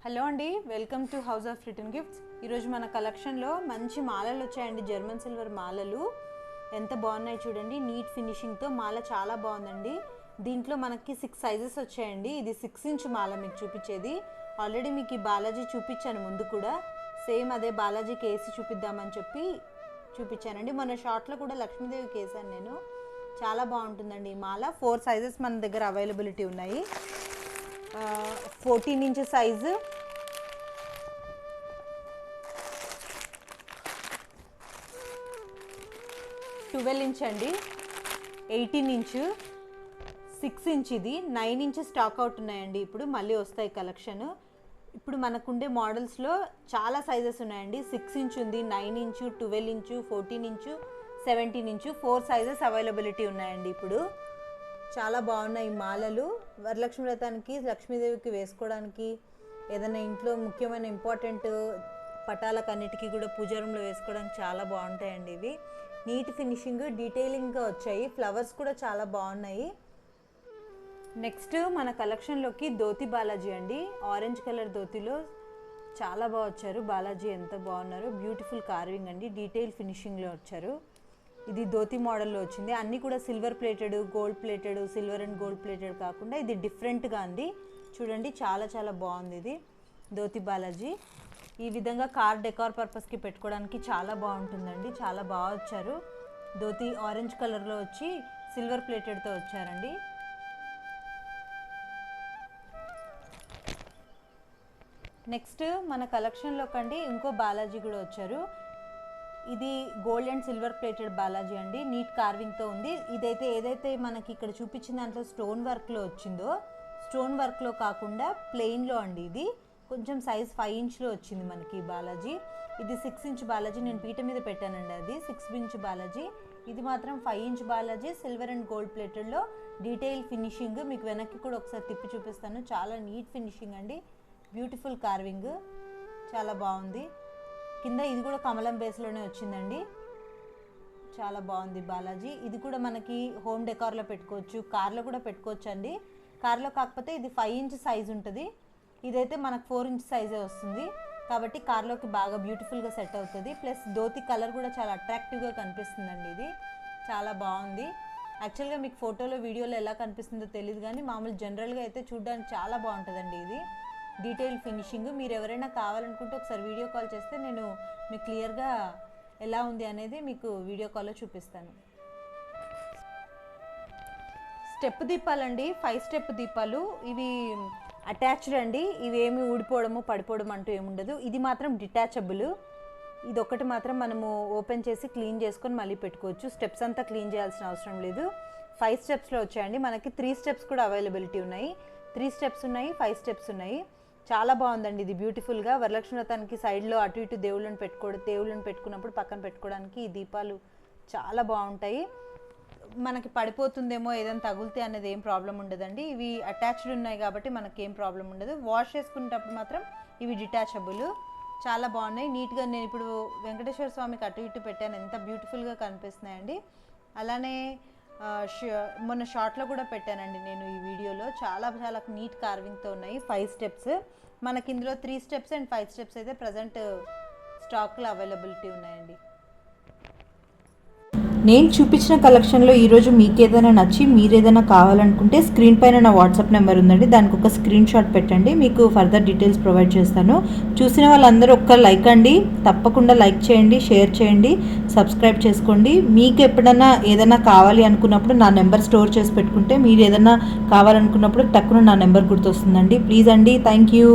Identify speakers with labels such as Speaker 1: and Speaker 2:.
Speaker 1: Hello అండి, welcome to house of return gifts. ఈరోజు మన కలెక్షన్లో మంచి మాలలు వచ్చాయండి. జర్మన్ సిల్వర్ మాలలు ఎంత బాగున్నాయి చూడండి. నీట్ ఫినిషింగ్తో మాల చాలా బాగుందండి. దీంట్లో మనకి 6 సైజెస్ వచ్చాయండి. ఇది 6 ఇంచ్ మాల మీకు చూపించేది. ఆల్రెడీ మీకు ఈ బాలాజీ చూపించాను ముందు కూడా. సేమ్ అదే బాలాజీకి వేసి చూపిద్దామని చెప్పి చూపించానండి. మన షార్ట్లో కూడా లక్ష్మీదేవికి వేసాను నేను. చాలా బాగుంటుందండి ఈ మాల. 4 సైజెస్ మన దగ్గర అవైలబిలిటీ ఉన్నాయి. 14 ఇంచ్ సైజు, 12 ఇంచ్ అండి, 18 ఇంచు, 6 ఇంచ్, ఇది 9 ఇంచ్ స్టాక్ అవుట్ ఉన్నాయండి. ఇప్పుడు మళ్ళీ వస్తాయి కలెక్షన్. ఇప్పుడు మనకుండే మోడల్స్లో చాలా సైజెస్ ఉన్నాయండి. 6 ఇంచ్ ఉంది, 9 inch, 12 inch, 14 inch, 17 inch, 4 sizes availability ఉన్నాయండి. ఇప్పుడు చాలా బాగున్నాయి ఈ మాలలు. వరలక్ష్మి వ్రతానికి, లక్ష్మీదేవికి వేసుకోవడానికి, ఏదైనా ఇంట్లో ముఖ్యమైన ఇంపార్టెంట్ పటాలకన్నిటికీ కూడా పూజా రూమ్లో వేసుకోవడానికి చాలా బాగుంటాయండి ఇవి. నీట్ ఫినిషింగ్, డీటెయిలింగ్గా వచ్చాయి. ఫ్లవర్స్ కూడా చాలా బాగున్నాయి. నెక్స్ట్ మన కలెక్షన్లోకి ధోతి బాలాజీ అండి. ఆరెంజ్ కలర్ ధోతిలో చాలా బాగా వచ్చారు. బాలాజీ ఎంత బాగున్నారు. బ్యూటిఫుల్ కార్వింగ్ అండి, డీటెయిల్ ఫినిషింగ్లో వచ్చారు. ఇది ధోతి మోడల్లో వచ్చింది. అన్నీ కూడా silver plated, gold plated, silver and gold plated కాకుండా ఇది డిఫరెంట్గా ఉంది చూడండి. చాలా చాలా బాగుంది ఇది ధోతి బాలాజీ. ఈ విధంగా కార్ డెకార్ పర్పస్కి పెట్టుకోవడానికి చాలా బాగుంటుందండి. చాలా బాగా వచ్చారు. ధోతి ఆరెంజ్ కలర్లో వచ్చి సిల్వర్ ప్లేటెడ్తో వచ్చారండి. నెక్స్ట్ మన కలెక్షన్లో కండి ఇంకో బాలాజీ కూడా వచ్చారు. ఇది gold and silver plated Balaji అండి. నీట్ కార్వింగ్తో ఉంది. ఇదైతే ఏదైతే మనకి ఇక్కడ చూపించిన దాంట్లో స్టోన్ వర్క్లో వచ్చిందో, స్టోన్ వర్క్లో కాకుండా ప్లెయిన్లో అండి. ఇది కొంచెం సైజ్ 5 ఇంచ్లో వచ్చింది మనకి బాలాజీ. ఇది 6 ఇంచ్ బాలాజీ. నేను పీట మీద పెట్టానండి, అది 6 ఇంచ్ బాలాజీ. ఇది మాత్రం 5 inch Balaji. Silver and gold ప్లేటెడ్లో డీటెయిల్ ఫినిషింగ్. మీకు వెనక్కి కూడా ఒకసారి తిప్పి చూపిస్తాను. చాలా నీట్ ఫినిషింగ్ అండి. బ్యూటిఫుల్ కార్వింగ్, చాలా బాగుంది. కింద ఇది కూడా కమలం బేస్లోనే వచ్చిందండి. చాలా బాగుంది బాలాజీ. ఇది కూడా మనకి హోమ్ డెకార్లో పెట్టుకోవచ్చు, కార్లో కూడా పెట్టుకోవచ్చు అండి. కార్లో కాకపోతే ఇది 5 ఇంచ్ సైజ్ ఉంటుంది. ఇదైతే మనకు 4 ఇంచ్ సైజే వస్తుంది. కాబట్టి కార్లోకి బాగా బ్యూటిఫుల్గా సెట్ అవుతుంది. ప్లస్ ధోతి కలర్ కూడా చాలా అట్రాక్టివ్గా కనిపిస్తుందండి. ఇది చాలా బాగుంది. యాక్చువల్గా మీకు ఫోటోలో, వీడియోలో ఎలా కనిపిస్తుందో తెలియదు కానీ మామూలు జనరల్గా అయితే చూడడానికి చాలా బాగుంటుందండి ఇది. Detail finishing. మీరు ఎవరైనా కావాలనుకుంటే ఒకసారి వీడియో కాల్ చేస్తే నేను మీకు క్లియర్గా ఎలా ఉంది అనేది మీకు వీడియో కాల్లో చూపిస్తాను. స్టెప్ దీపాలండి, 5 స్టెప్ దీపాలు. ఇవి అటాచ్డ్ అండి. ఇవేమి ఊడిపోవడము, పడిపోవడం అంటూ ఏముండదు. ఇది మాత్రం డిటాచబుల్. ఇది ఒకటి మాత్రం మనము ఓపెన్ చేసి క్లీన్ చేసుకొని మళ్ళీ పెట్టుకోవచ్చు. స్టెప్స్ అంతా క్లీన్ చేయాల్సిన అవసరం లేదు. 5 స్టెప్స్లో వచ్చాయండి. మనకి 3 స్టెప్స్ కూడా అవైలబిలిటీ ఉన్నాయి. 3 స్టెప్స్ ఉన్నాయి, 5 స్టెప్స్ ఉన్నాయి. చాలా బాగుందండి ఇది బ్యూటిఫుల్గా. వరలక్ష్మి వ్రతానికి సైడ్లో అటు ఇటు దేవుళ్ళని పెట్టుకున్నప్పుడు పక్కన పెట్టుకోవడానికి ఈ దీపాలు చాలా బాగుంటాయి. మనకి పడిపోతుందేమో, ఏదైనా తగులితే అనేది ఏం ప్రాబ్లం ఉండదండి. ఇవి అటాచ్డ్ ఉన్నాయి కాబట్టి మనకి ఏం ప్రాబ్లం ఉండదు. వాష్ చేసుకునేటప్పుడు మాత్రం ఇవి డిటాచబుల్. చాలా బాగున్నాయి నీట్గా. నేను ఇప్పుడు వెంకటేశ్వర స్వామికి అటు ఇటు పెట్టాను, ఎంత బ్యూటిఫుల్గా కనిపిస్తున్నాయండి. అలానే మొన్న షార్ట్లో కూడా పెట్టానండి నేను ఈ వీడియోలో. చాలా చాలా నీట్ కార్వింగ్తో ఉన్నాయి. 5 స్టెప్స్ మనకి ఇందులో 3 స్టెప్స్ అండ్ 5 స్టెప్స్ అయితే ప్రజెంట్ స్టాక్లో అవైలబిలిటీ ఉన్నాయండి.
Speaker 2: నేను చూపించిన కలెక్షన్లో ఈరోజు మీకు ఏదైనా నచ్చి మీరు ఏదైనా కావాలనుకుంటే స్క్రీన్ పైన నా వాట్సాప్ నెంబర్ ఉందండి. దానికి ఒక స్క్రీన్ షాట్ పెట్టండి, మీకు ఫర్దర్ డీటెయిల్స్ ప్రొవైడ్ చేస్తాను. చూసిన వాళ్ళందరూ ఒక్క లైక్ అండి, తప్పకుండా లైక్ చేయండి, షేర్ చేయండి, సబ్స్క్రైబ్ చేసుకోండి. మీకు ఎప్పుడైనా ఏదైనా కావాలి అనుకున్నప్పుడు నా నెంబర్ స్టోర్ చేసి పెట్టుకుంటే మీరు ఏదైనా కావాలనుకున్నప్పుడు టక్కున నా నెంబర్ గుర్తొస్తుందండి. ప్లీజ్ అండి, థ్యాంక్ యూ.